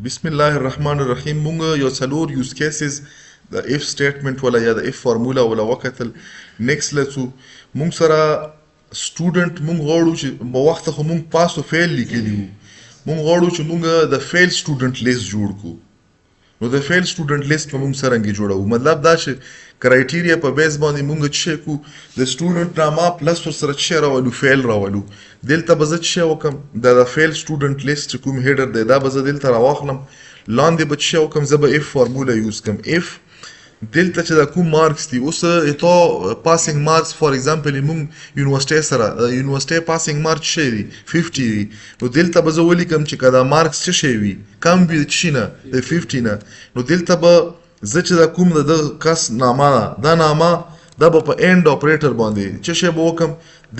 بسم الله الرحمن الرحیم مونږ یو څلور یوز کیسز د اف سټیټمنټ ولا یا د اف فارمولا ولا وکتل نیکست لسو مونږ سره سټوډنټ مونږ غواړو چې په وخت خو مونږ پاس او فیل لیکلی وو مونږ غواړو چې مونږ د فیل سټوډنټ لیست جوړ کړو نو د فیل سټوډنټ لیست په مونږ څرنګه جوړو مطلب دا چې کرایټیریا په بیس باندې مونږ چې کو د سټوډنټ نامه پلس ورسره چې راولو فیل راولو دلته به زه چې وکم د فیل سټوډنټ لیست کوم هیډر دی دا به زه دلته راواخلم لاندې به چې وکم زه به اف فارمولا یوز کم اف دلته چې دا کوم مارکس دي اوس ته پاسینګ مارکس فار ایگزامپل مونږ یونیورسيټي سره یونیورسيټي پاسینګ مارکس شي وي 50 وي نو دلته به زه ولیکم چې کدا مارکس څه شي وي کم وي چې نه د 50 نه نو دلته به زه چې دا کوم د کس نامه دا نامه دا به په اینډ اپریټر باندې چې شی به وکم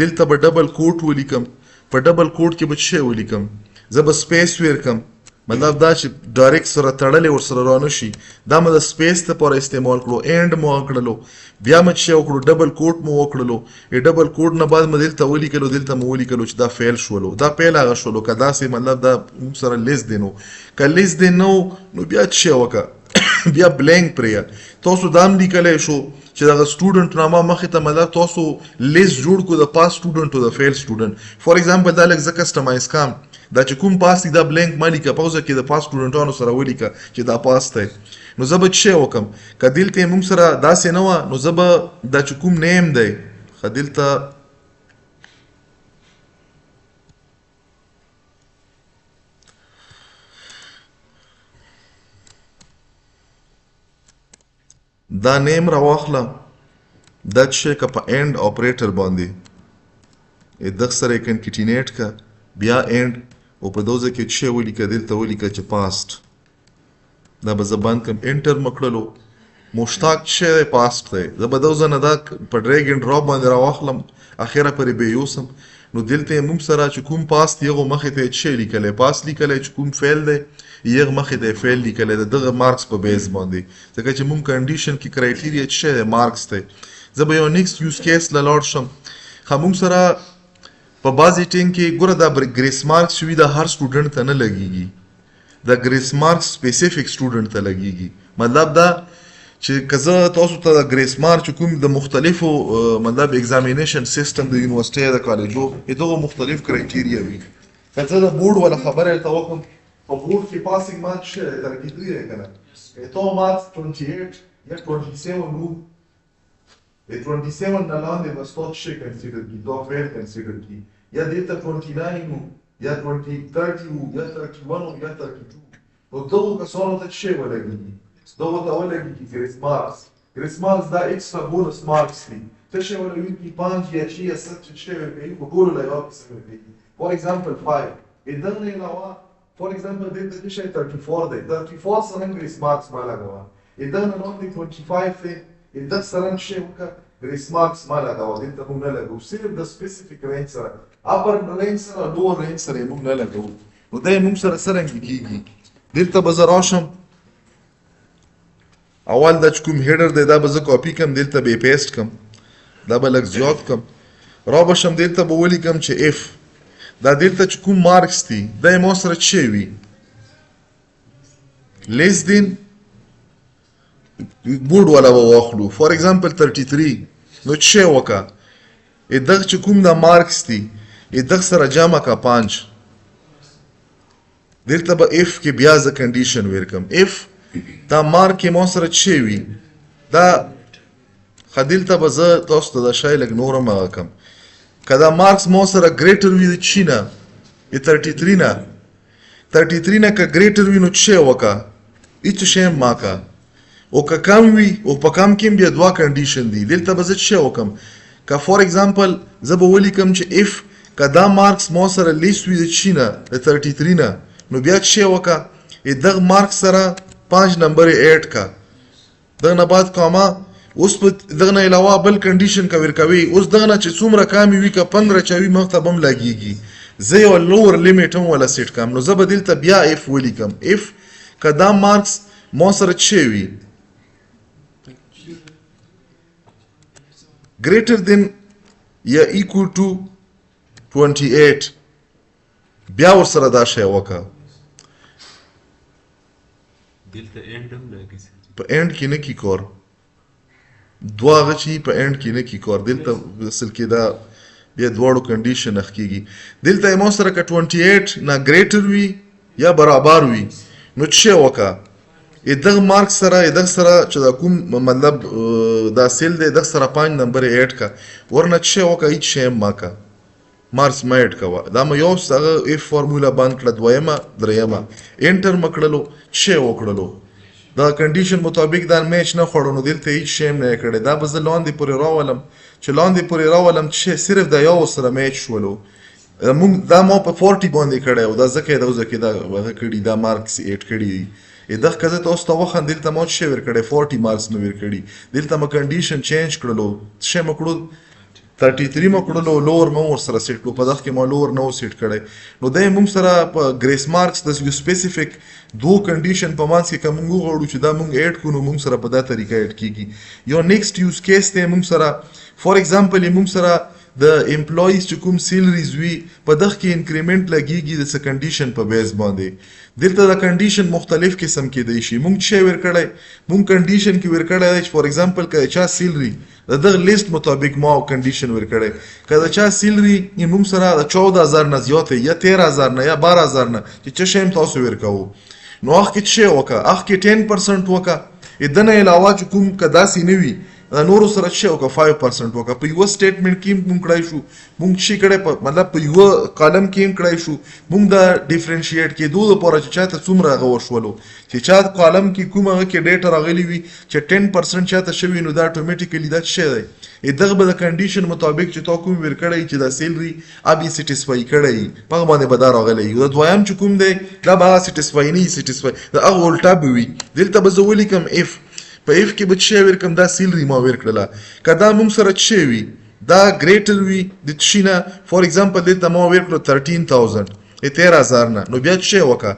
دلته به ډبل کوټ ولیکم په ډبل کوټ کې به شی ولیکم زه به سپیس ورکم مطلب دا چې ډایرکټ سره تړلې ور سره رانه شي دا مې د سپیس لپاره استعمال کړو اینډ مو وکړلو بیا مې چې وکړو ډبل کوټ مو وکړلو ای ډبل کوټ نه بعد مې دلته ولیکلو دلته مو ولیکلو چې دا فیل شولو دا پیل هغه شولو که داسې مطلب دا سره لیست دی نو که لیست دی نو بیا چې وکړه بیا بلینک پرې تاسو دا هم لیکلی شو چې دغه سټوډنټ نامه مخې ته مطلب تاسو لیست جوړ کړو د پاس سټوډنټ او د فیل سټوډنټ فار ایگزامپل دا لږ زه کسټمایز کړم دا چې کوم پاس دی دا بلینک ما لیکه پوزه کې د پاس سټوډنټانو سره ولیکه چې دا پاس دی نو زه به چې وکم که دلته موږ سره داسې نه وه نو زه به دا چې کوم نیم دی ښه دلته دا نیم راواخله دا چې که په اینډ اپریټر باندې دغه سره یې کنکټینیټ که بیا اینډ او په دوزه کې چې ولیکه دلته ولیکه چې پاست دا به زه بند کړم انټر مې کړلو مشتاق چې پاست دی زه به دوزه نه دا په ډریګ اینډ ډراپ باندې راواخلم اخره پورې به یوسم نو دلته یې موږ سره چې کوم پاست یغو مخې ته چې لیکلی پاست لیکلی چې کوم فیل دی یغ مخې ته فیل لیکلی د دغه مارکس په بیس باندې ځکه چې موږ کنډیشن کې کرایټیریا چې دی مارکس دی زه به یو نیکسټ یوز کیس له لاړ شم ښه موږ سره په بعضې ټینګ کې ګوره دا ګریس مارکس چې وي دا هر سټوډنټ ته نه لګېږي دا ګریس مارکس سپیسیفیک سټوډنټ ته لګېږي مطلب دا چې که زه تاسو ته د ګریس مارک چې کوم د مختلفو مطلب ایگزامینیشن سیسټم د یونیورسټۍ د کالجو دغه مختلف کرایټیریا وي که زه د بورډ والا خبره درته وکړم په بورډ کې پاسینګ مارک څه دی 33 دی که نه ته مارکس 28 یا 27 وو د 27 نه لاندې به ستا څه کنسیډر کړي دا فیل کنسیډر کړي یا دلته 29 وو یا 30 وو یا 31 وو یا 32 نو دغو کسانو ته څه ولګېږي دغو ته ولګېږي ګریس مارکس دا ایکسټرا بونس مارکس دي څه شی ولګېږي 5 یا 6 یا 7 څه ورکوي په ټولو له یوه قسم ورکوي فار ایگزامپل 5 دغه نه علاوه فار ایگزامپل دلته څه شی 34 دی 34 سره هم ګریس مارکس ما لګوه دغه نه لاندې 25 دی دغه سره هم شی وکړه ګریس مارکس ما لګوه دلته موږ نه لګوو صرف د سپیسیفیک رینج سره اپر رینج سره لوور رینج سره یې موږ نه لګوو نو دا یې موږ سره څرنګه کېږي دلته به زه راشم اول دا چې کوم هیډر دی دا به زه کاپي کړم دلته به یې پیسټ کړم دا به لږ زیات کړم را به شم دلته به ولیکم چې اف دا دلته چې کوم مارکس دي دا یې ما سره څه وي لیس دین بورډ والا به واخلو فار ایگزامپل 33 نو څه وکړه دغه چې کوم دا مارکس دي دغه سره جمع کا 5 دلته به اف کې بیا زه کنډیشن ورکم اف دا مارک کې ما سره څه وي دا ښه دلته به زه تاسو ته دا شی لږ نور هم هغه کړم که دا مارکس ما سره ګریټر وي د چي نه 33 نه 33 نه که ګریټر وي نو څه وکړه هېڅ شی هم مه کړه او که کم وي او په کم کې بیا دوه کنډیشن دي دلته به زه څه وکړم که فار ایگزامپل زه به ولیکم چې اف که دا مارکس ما سره لیست وي د چي نه د 33 نه نو بیا څه وکړه دغه مارکس سره 5 نمبر یې ایډ کړه دغه نه بعد کاما اوس په دغه نه علاوه بل کنډیشن که ورکوي اوس دغه نه چې څومره کامې وي که 15 چا وي مخ ته به هم لګېږي زه یو لوور لیمیټ هم ولا سیټ کړم نو زه به دلته بیا اف ولیکم اف که دا مارکس ما سره څه وي greater than یا equal to 28 بیا ورسره دا شی وکړه په اینډ کې نه کی کار دوه هغه چې په اینډ کې نه کی کار دلته اصل کې دا بیا دواړو کنډیشن اخ کېږي دلته یې مو سره که 28 نه ګریټر وي یا برابر وي نو څه وکړه دغه مارک سره دغه سره چې دا کوم مطلب دا سیل دی دغه سره 5 نمبر یې اډ کا ورنه څه وکړه هیڅ شی ما کا مارکس ما اډ کوه دا مې یو هغه اف فارمولا باندې کړه دویمه درېیمه انټر مې کړلو څه وکړلو دا کنډیشن مطابق دا میچ نه خوړو نو دلته هیڅ شی نه کړی دا به زه لاندې پورې راولم چې لاندې پورې راولم چې صرف دا یو سره میچ شولو مونږ دا ما په 40 باندې کړی او دا ځکه دا هغه کړي دا مارکس اډ کړي دغه که زه تاسو ته وښیم دلته ما څه ور کړی 40 مارکس مې ور کړي دلته ما کنډیشن چینج کړلو څه مې کړو 33 مې کړلو لور مې ورسره سیټ کړو په دغه کې ما لور نو سیټ کړی نو دا موږ سره په ګریس مارکس د یو سپیسیفیک دو کنډیشن په مانس کې کوم غوړو چې دا موږ اډ کړو موږ سره په دا طریقه اډ کیږي یو نیکسټ یوز کیس ته موږ سره فور ایگزامپل موږ سره د امپلویز چې کوم سیلریز وي په دغه کې انکریمنٹ لګیږي د څه کنډیشن په بیس باندې دلته د کنډیشن مختلف قسم کې دی شي موږ څه ور کړی موږ کنډیشن کې ور کړی فور ایگزامپل که چا سیلری دغه لیست مطابق ما کنډیشن ور کړی که چا سیلری موږ سره 14000 نه زیات یا 13000 نه یا 12000 نه چې شیم تاسو ور کوو نو هغه کې څه وکړه هغه کې 10% وکړه دنه علاوه چې کوم کداسي نه وي دا نورو سره څه وکړه 5% وکړه په یو سټیټمنټ کې موږ کړای شو موږ شي کړه مطلب په یو کالم کې کړای شو موږ دا ډیفرنشیټ کې دوه لپاره چې چاته څومره غوښ شولو چې چا کالم کې کومه کې ډیټا راغلی وي چې 10% چاته شوی نو دا اتوماتیکلی دا څه دی دغه به د کنډیشن مطابق چې تا کوم ور کړی چې دا سیلری ابي سټیسفای کړی په باندې به دا راغلی دا دویم چې کوم دی دا به سټیسفای نه سټیسفای دا هغه الټا به وي دلته به زه ولیکم اف په اف کې به څه ور کوم دا سیلری ما ور کړله کدا موږ سره څه وي دا ګریټر وي د تشینا فور ایگزامپل دلته ما ور کړو 13000 13000 نه نو بیا څه وکړه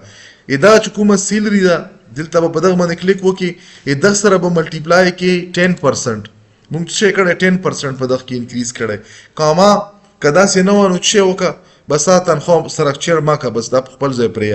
دا چې کومه سیلری ده دلته په دغه باندې کلیک وکړي دغه سره به ملټیپلای کې 10% موږ څه کړه 10% په دغه کې انکریز کړه کاما کدا سه نو نو څه وکړه بس تنخوا سرکچر ما کا بس دا خپل ځای پرې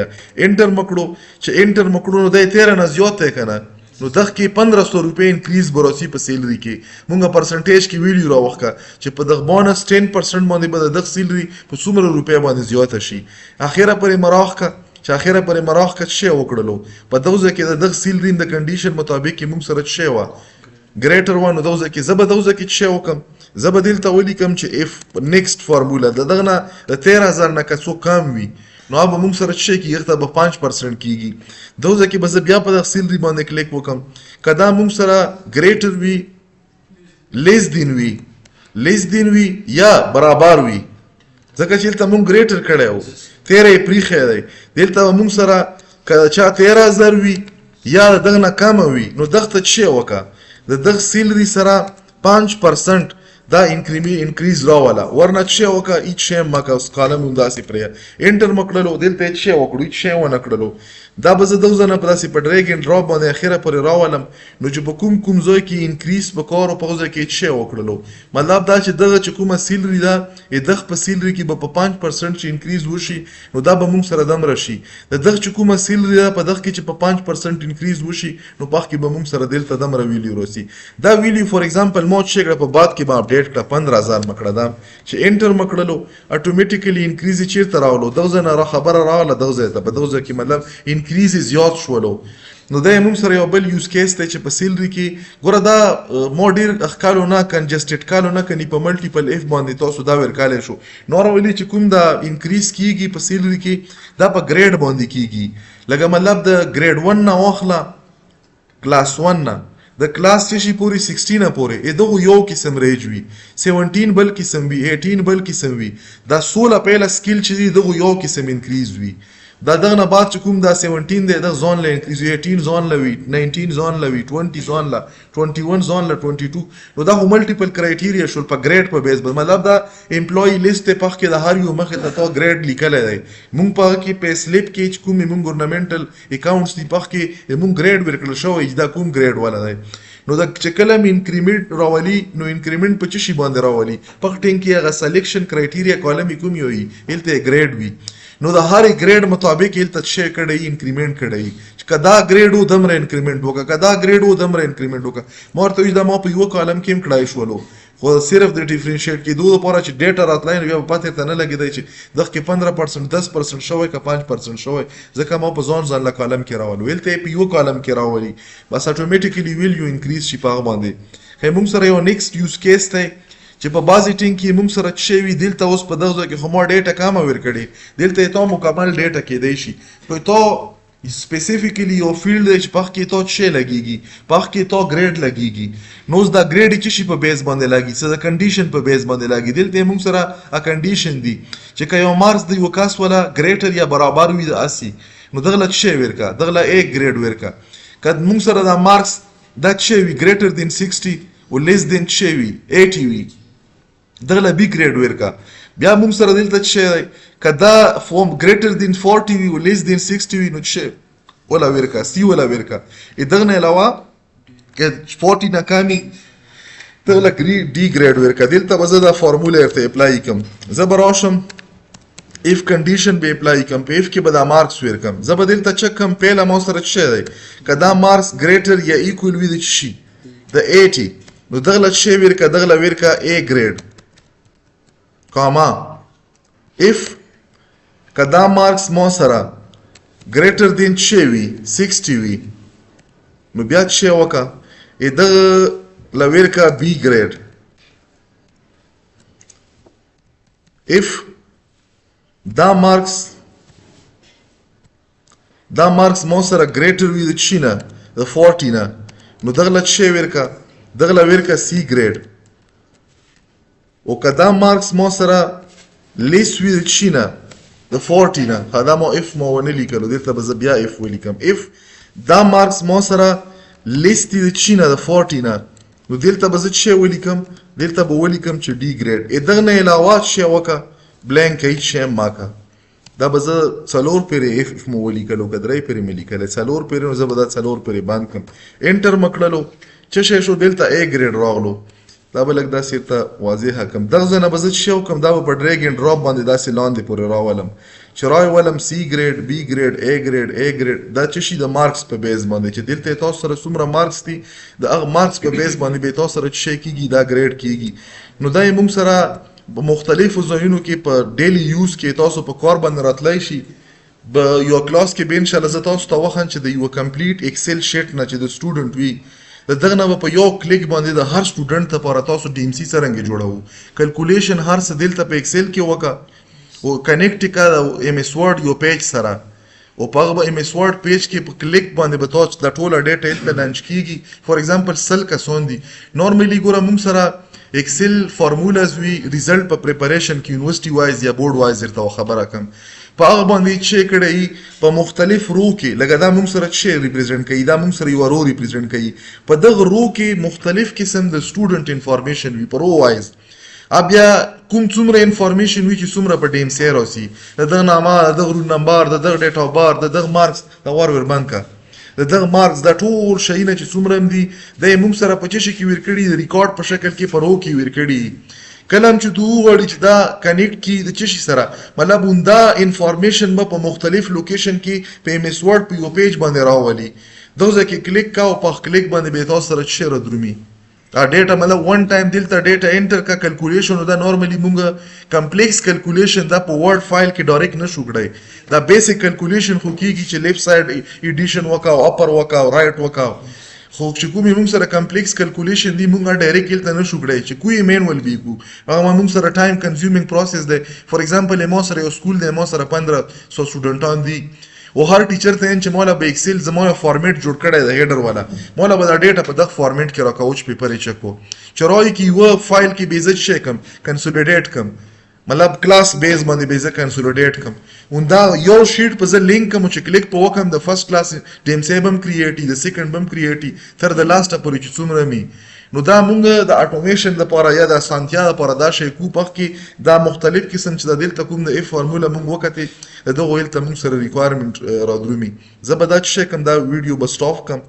انټر مکړو چې انټر مکړو نو د 13 نه زیات کنه نو دغه کې 1500 روپے انکریز براسي په سیلری کې مونږه پرسنټیج کې ویډیو راوخه چې په دغه بونس 10% باندې به دغه سیلری په څومره روپے باندې زیات شي اخیره پرې مراوخه چې اخیره پرې مراوخه څه وکړلو په دغه کې دغه سیلری د کنډیشن مطابق کې مونږ سره څه وا ګریټر وانو دغه کې زبدوزه کې څه وکم زبدل ته ولیکم چې اف نیکسټ فارمولا دغه نه د 13000 نه کڅو کم وي نو به موږ سره څه کیږي ته به 5% کیږي دوزه کې بس بیا په سیلری باندې کلیک وکم کدا موږ سره ګریټر وی لیس دین وی یا برابر وی ځکه چې ته موږ ګریټر کړو 13 پریخه دی دلته موږ سره کدا چا 13000 وی یا دغه نه کم وی نو دغه څه وکا د دغه سیلری سره 5% دا انکریز راواله ورنه څه وکا هیڅ شی مکه اوس کالم انداسې پرې انټر مکړلو دلته څه وکړو هیڅ شی ونه کړلو دا به زه دوزنه په داسې په ډریګ اینډ ډراپ باندې اخیره پورې راولم نو چې په کوم ځای کې انکریز په کار او په ځای کې څه وکړلو مطلب دا چې دغه چې کومه سیلری ده دغه په سیلری کې به په 5% چې انکریز وشي نو دا به موږ سره دم راشي دغه چې کومه سیلری ده په دغه کې چې په 5% انکریز وشي نو په کې به موږ سره دلته دم راویلی ورسي دا ویلی فور ایگزامپل مو چې کړه په بعد کې به اپډیټ کړه 15000 مکړه دا چې انټر مکړلو اتوماتیکلی انکریز چیرته راولو دغه نه را خبره رااله دغه ته په دغه کې مطلب انکریز زیات شولو نو دا موږ سره یو بل یوز کیس ته چې په سیلری کې ګوره دا موډر اخکالو نه کنجسټډ کالو نه کني په ملټیپل اف باندې تاسو دا ورکاله شو نورمالي چې کوم دا انکریز کیږي په سیلری کې دا په ګریډ باندې کیږي لکه مطلب د ګریډ 1 نه واخله کلاس 1 نه د کلاس چې پوری 16 پورې دغه یو قسم ریج وي 17 بل قسم وي 18 بل قسم وي دا 16 پهلا سکیل چې دغه یو قسم انکریز وي دا دغه نه بعد چې کوم دا 17 دی د زون له انکریز 18 زون لوي 19 زون لوي 20 زون لا 21 زون لا 22 نو دا ملټیپل کرایټیریا شول په ګریډ په بیس مطلب دا امپلوي لیست په کې د هر یو مخه ته ګریډ لیکل دی مونږ په کې په سلیپ کې کوم مونږ ګورنمنټل اکاونټس دی په کې مونږ ګریډ ورکړل شو دا کوم ګریډ ولا دی نو دا چې کله انکریمنٹ راولي نو انکریمنٹ په چی باندې راولي په ټینګ کې هغه سلیکشن کرایټیریا کالم کوم وي الته ګریډ وي نو د هر ګریډ مطابق دلته څه کړی انکریمنٹ کړی چې کدا ګریډ و دمره انکریمنٹ وکړه کدا ګریډ و دمره انکریمنٹ وکړه ما ورته دا ما په یو کالم کې کړای شولو خو صرف د ډیفرنشیټ کېدو لپاره چې ډیټا راتلای نو بیا پته ته نه لګیدای چې دغه کې 15% 10% شوی که 5% شوی ځکه ما په ځان له کالم کې راول ویل ته په یو کالم کې راولي بس اتوماتیکلی ویل یو انکریز شي په باندې خو موږ سره یو نیکسټ یوز کیس دی چې په بازي ټینګ کې موږ سره چې وی دلته اوس په دغه کې خو ما ډیټا کامه ورکړي دلته ته مکمل ډیټا کېدای شي خو ته سپیسیفیکلی یو فیلډ دی چې پخ کې ته څه لګيږي پخ کې ته ګریډ لګيږي نو دا ګریډ چې شي په بیس باندې لګي څه د کنډیشن په بیس باندې لګي دلته موږ سره ا کنډیشن دی چې که یو مارکس دی یو کاس ولا ګریټر یا برابر وي د 80 نو دغه څه ورکا دغه یک ګریډ ورکا کله موږ سره دا مارکس دا څه وي ګریټر دین 60 او لیس دین څه وي 80 وي دغه بی ګریډ ورکا بیا موږ سره دلته چې کدا فورم ګریټر دین 40 وي او لیس دین 60 وي نو چې ولا ورکا سی ولا ورکا دغه نه علاوه ک 40 نه کمی ته لک ډی ګریډ ورکا دلته به زه دا فارموله ورته اپلای کوم زه به راشم if condition به اپلای کوم په if کې به دا مارکس ورکم زه به دلته چک کوم پهله مو سره څه دی کدا مارکس ګریټر یا ایکوال وي د شي د 80 نو دغه څه ورکا دغه ورکا A ګریډ comma if kada marks mo sara greater than chewi 60 wi no bia che waka ida la verka B grade if da marks mo sara greater wi the china the 40 na no dagla che verka C grade او کدا مارکس مو سره لیس وی چینا د 40 نه دا مو اف مو ونه لیکلو دلته به بیا اف ولیکم اف دا مارکس مو سره لیس دی چینا د 40 نه نو دلته به څه ولیکم دلته به ولیکم چې ډی ګریډ دغه نه علاوه څه وکا بلانک هیڅ شی ماکا دا به څلور پیری اف مو ولیکلو کدرې پیری مې لیکل څلور پیری نو زه به دا څلور پیری باندې کوم انټر مکړلو چې شی شو دلته A ګریډ راغلو دا به لږ داسې ته واضح کوم دغه ځای نه به زه څه وکړم دا به په ډریګ اینډ ډراپ باندې داسې لاندې پورې راولم چې راولم C ګریډ B ګریډ A ګریډ A ګریډ دا څه شي د مارکس په بیس باندې چې دلته تاسو سره څومره مارکس دي د هغه مارکس په بیس باندې به تاسو سره څه کیږي دا ګریډ کیږي نو دا موږ سره په مختلفو ځایونو کې په ډیلی یوز کې تاسو په کار باندې راتلای شي به یو کلاس کې به ان شاء الله زه تاسو ته وخم چې د یو کمپلیټ ایکسل شیټ نه چې د سټوډنټ وي دغه نه په یو کلیک باندې د هر سټوډنټ لپاره تاسو ډي ام سي څنګه جوړو کیلکولیشن هر څه دلته په ایکسل کې وکا او کنیکټ کا د ام اس ورډ یو پیج سره او په هغه ام اس ورډ پیج کې په کلیک باندې به تاسو د ټوله ډیټا په لانچ کیږي فور ایگزامپل سل کسون دي نورمالي ګوره موږ سره ایکسل فارمولاز وی ریزلټ په پریپریشن کې یونیورسيټي وایز یا بورډ وایز ورته خبره کوم په هغه باندې چې کړی په مختلف رو کې لکه دا موږ سره چې ریپرزینټ کوي دا موږ سره یو رو ریپرزینټ کوي په دغه رو کې مختلف قسم د سټوډنټ انفارمیشن وي په رو وایز بیا کوم څومره انفارمیشن وي چې څومره په ډي ام سي راسي دغه نامه دغه رول نمبر دغه ډیټ اف بار دغه مارکس دا ور باندې دغه مارکس دا ټول شیونه چې څومره دي د موږ سره په چشي کې ورکړي د ریکارډ په شکل کې په رو کې ورکړي کلم چې دوه غړي چې دا کنیکټ کی د چشي سره مطلب دا انفارمیشن په مختلف لوکیشن کې په ام اس ورډ په یو پیج باندې راولي دوزه کې کلیک کا او په کلیک باندې به تاسو سره شیر درومي دا ډیټا مطلب ون ټایم دلته ډیټا انټر کا کیلکولیشن دا نورمالي مونږه کمپلیکس کیلکولیشن دا په ورډ فایل کې ډایرکټ نشو کړای دا بیسیک کیلکولیشن خو کیږي چې لیفت ساید ایډیشن وکاو اپر وکاو رائټ وکاو خو چې کومې موږ سره کمپلیکس کیلکولیشن دی موږ ډایرکټ دلته نشو کړای چې کوی مینوال بي کو هغه موږ سره ټایم کنزیومینګ پروسس دی فور ایگزامپل مو سره یو سکول دی مو سره 1500 سټوډنټان دي او هر ټیچر ته چې مولا به ایکسل زموږ فارمیټ جوړ کړی دی هیډر والا مولا به دا ډیټا په دغه فارمیټ کې راکوچ پیپر یې چکو چې راوي کې یو فایل کې بیزت شي کم کنسولیډیټ کم مطلب کلاس بیس باندې بیزه کنسولیډیټ کم اون دا یو شیټ په ز لینک کوم چې کلیک په وکم د فرست کلاس ډیم سیبم کریټي د سیکنډ بم کریټي تر د لاست پورې چې څومره می نو دا مونږ د اټومیشن لپاره یا د سانتیا لپاره دا شی کو پخ کې دا مختلف قسم چې د دلته کوم د اف فارمولا مونږ وکړي دغه ویل ته مونږ سره ریکوایرمنت را درومي زبردست شي کوم دا ویډیو بس سټاپ کوم